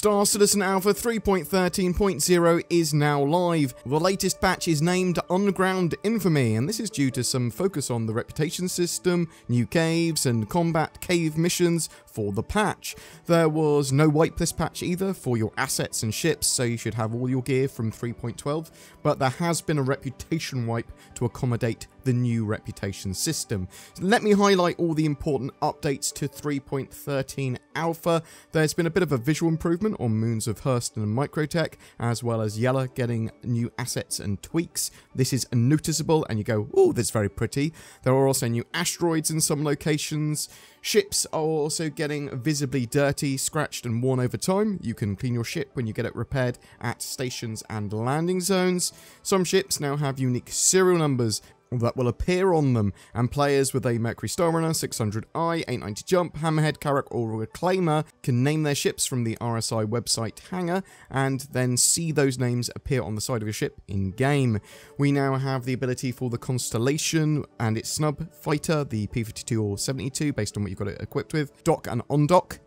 Star Citizen Alpha 3.13.0 is now live. The latest patch is named Underground Infamy, and this is due to some focus on the reputation system, new caves, and combat cave missions for the patch. There was no wipe this patch either for your assets and ships, so you should have all your gear from 3.12, but there has been a reputation wipe to accommodate the new reputation system. So let me highlight all the important updates to 3.13 Alpha. There's been a bit of a visual improvement on Moons of Hurston and Microtech, as well as Yella getting new assets and tweaks. This is noticeable, and you go, oh, that's very pretty. There are also new asteroids in some locations. Ships are also getting visibly dirty, scratched and worn over time. You can clean your ship when you get it repaired at stations and landing zones. Some ships now have unique serial numbers that will appear on them, and players with a Mercury Starrunner, 600i, 890 Jump, Hammerhead, Carrack or Reclaimer can name their ships from the RSI website hangar and then see those names appear on the side of your ship in-game. We now have the ability for the Constellation and its snub fighter, the P-52 or 72, based on what you've got it equipped with, dock and on-dock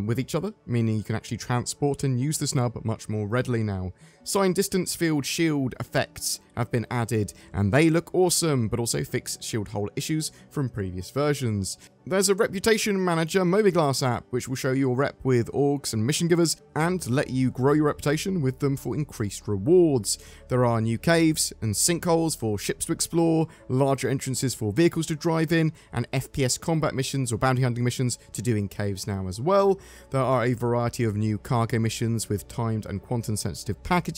with each other, meaning you can actually transport and use the snub much more readily now. Sign distance field shield effects have been added, and they look awesome, but also fix shield hole issues from previous versions. There's a Reputation Manager Mobiglass app, which will show your rep with orgs and mission givers, and let you grow your reputation with them for increased rewards. There are new caves and sinkholes for ships to explore, larger entrances for vehicles to drive in, and FPS combat missions or bounty hunting missions to do in caves now as well. There are a variety of new cargo missions with timed and quantum sensitive packages.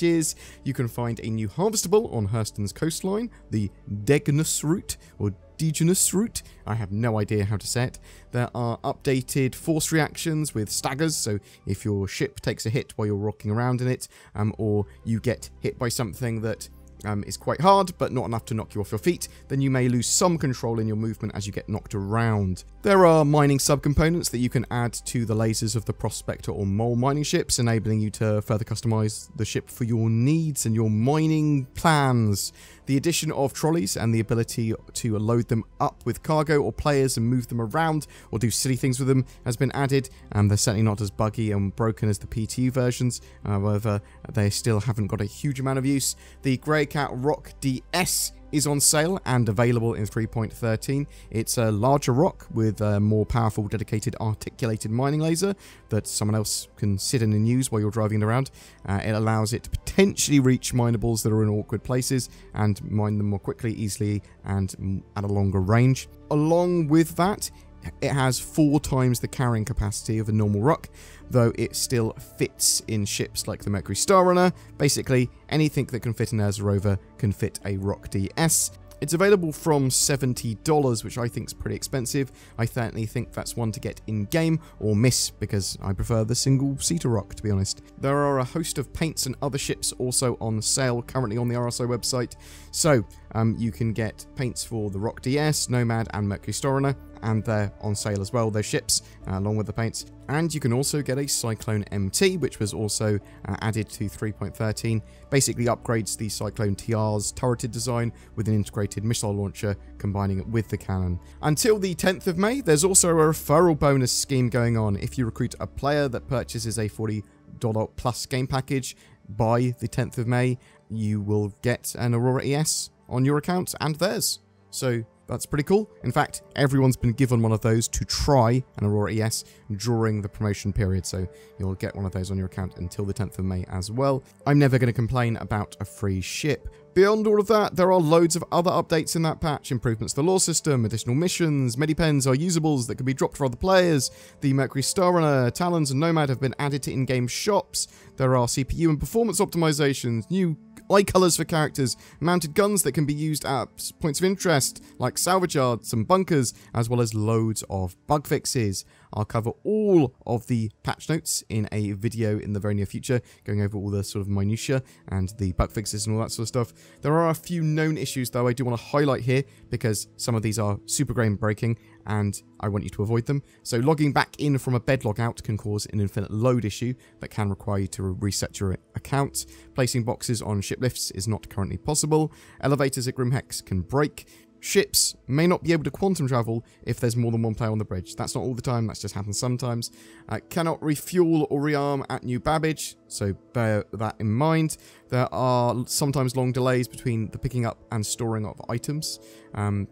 You can find a new harvestable on Hurston's coastline, the Degnus route, or Degenus route. I have no idea how to say it. There are updated force reactions with staggers, so if your ship takes a hit while you're rocking around in it, or you get hit by something that is quite hard, but not enough to knock you off your feet, then you may lose some control in your movement as you get knocked around. There are mining subcomponents that you can add to the lasers of the Prospector or Mole mining ships, enabling you to further customize the ship for your needs and your mining plans. The addition of trolleys and the ability to load them up with cargo or players and move them around or do silly things with them has been added, and they're certainly not as buggy and broken as the PTU versions. However, they still haven't got a huge amount of use. The Greycat Rock DS is on sale and available in 3.13. It's a larger rock with a more powerful dedicated articulated mining laser that someone else can sit in and use while you're driving it around. It allows it to potentially reach minables that are in awkward places and mine them more quickly, easily, and at a longer range. Along with that, it has 4 times the carrying capacity of a normal rock, though it still fits in ships like the Mercury Starrunner. Basically, anything that can fit an Ursa rover can fit a Rock DS. It's available from $70, which I think is pretty expensive. I certainly think that's one to get in-game or miss, because I prefer the single-seater rock, to be honest. There are a host of paints and other ships also on sale currently on the RSI website, so you can get paints for the Rock DS, Nomad and Mercury Starrunner, and they're on sale as well, those ships, along with the paints. And you can also get a Cyclone MT, which was also added to 3.13. Basically upgrades the Cyclone TR's turreted design with an integrated missile launcher, combining it with the cannon. Until the 10th of May, there's also a referral bonus scheme going on. If you recruit a player that purchases a $40 plus game package by the 10th of May, you will get an Aurora ES on your account and theirs. So that's pretty cool. In fact, everyone's been given one of those to try an Aurora ES during the promotion period, so you'll get one of those on your account until the 10th of May as well. I'm never going to complain about a free ship. Beyond all of that, there are loads of other updates in that patch. Improvements to the lore system, additional missions, medipens are usables that can be dropped for other players. The Mercury Starrunner, Talons and Nomad have been added to in-game shops. There are CPU and performance optimizations, new eye colours for characters, mounted guns that can be used at points of interest, like salvage yards and bunkers, as well as loads of bug fixes. I'll cover all of the patch notes in a video in the very near future, going over all the sort of minutiae and the bug fixes and all that sort of stuff. There are a few known issues, though, I do want to highlight here, because some of these are super game breaking, and I want you to avoid them. So logging back in from a bed logout can cause an infinite load issue that can require you to reset your account. Placing boxes on ship lifts is not currently possible. Elevators at Grimhex can break. ships may not be able to quantum travel if there's more than one player on the bridge. That's not all the time, that's just happens sometimes. Cannot refuel or rearm at New Babbage, so bear that in mind. There are sometimes long delays between the picking up and storing of items.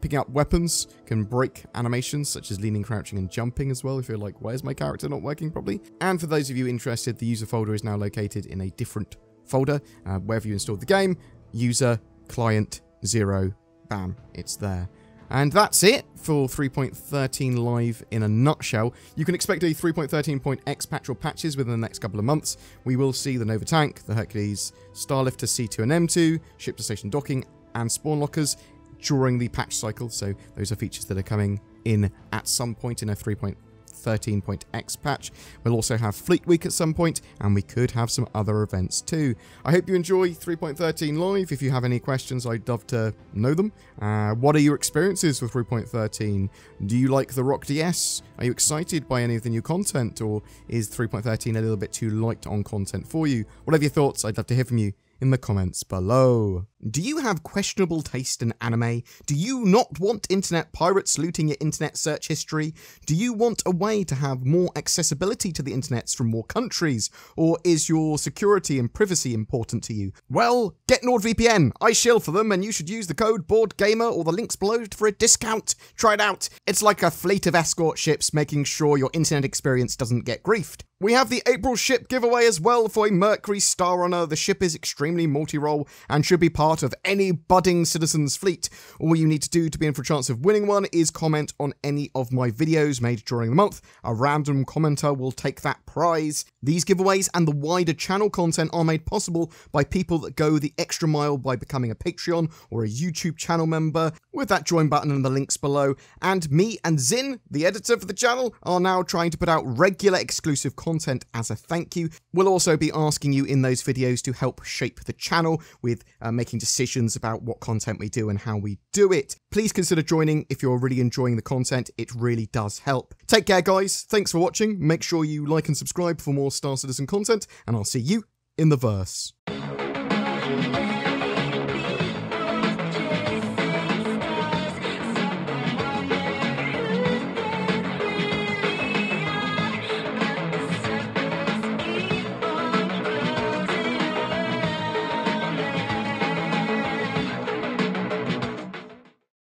Picking up weapons can break animations such as leaning, crouching and jumping as well if you're like, where's my character not working properly? And for those of you interested, the user folder is now located in a different folder. Wherever you installed the game, user, client, 0, bam, it's there. And that's it for 3.13 live in a nutshell. You can expect a 3.13.x patch or patches within the next couple of months. We will see the Nova Tank, the Hercules, Starlifter C2 and M2, ship-to-station docking, and spawn lockers during the patch cycle. So those are features that are coming in at some point in a 3.13.x patch. We'll also have Fleet Week at some point, and we could have some other events too. I hope you enjoy 3.13 live. If you have any questions, I'd love to know them. What are your experiences with 3.13? Do you like the Rock DS? Are you excited by any of the new content, or is 3.13 a little bit too light on content for you? Whatever your thoughts, I'd love to hear from you in the comments below. Do you have questionable taste in anime? Do you not want internet pirates looting your internet search history? Do you want a way to have more accessibility to the internets from more countries? Or is your security and privacy important to you? Well, get NordVPN. I shill for them, and you should use the code BoredGamer or the links below for a discount. Try it out. It's like a fleet of escort ships making sure your internet experience doesn't get griefed. We have the April ship giveaway as well for a Mercury Star Runner. The ship is extremely multi-role and should be part of any budding citizen's fleet. All you need to do to be in for a chance of winning one is comment on any of my videos made during the month. A random commenter will take that prize. These giveaways and the wider channel content are made possible by people that go the extra mile by becoming a Patreon or a YouTube channel member with that join button and the links below. And me and Zin, the editor for the channel, are now trying to put out regular exclusive content as a thank you. We'll also be asking you in those videos to help shape the channel with making decisions about what content we do and how we do it. Please consider joining if you're really enjoying the content. It really does help. Take care, guys. Thanks for watching. Make sure you like and subscribe for more Star Citizen content, and I'll see you in the verse.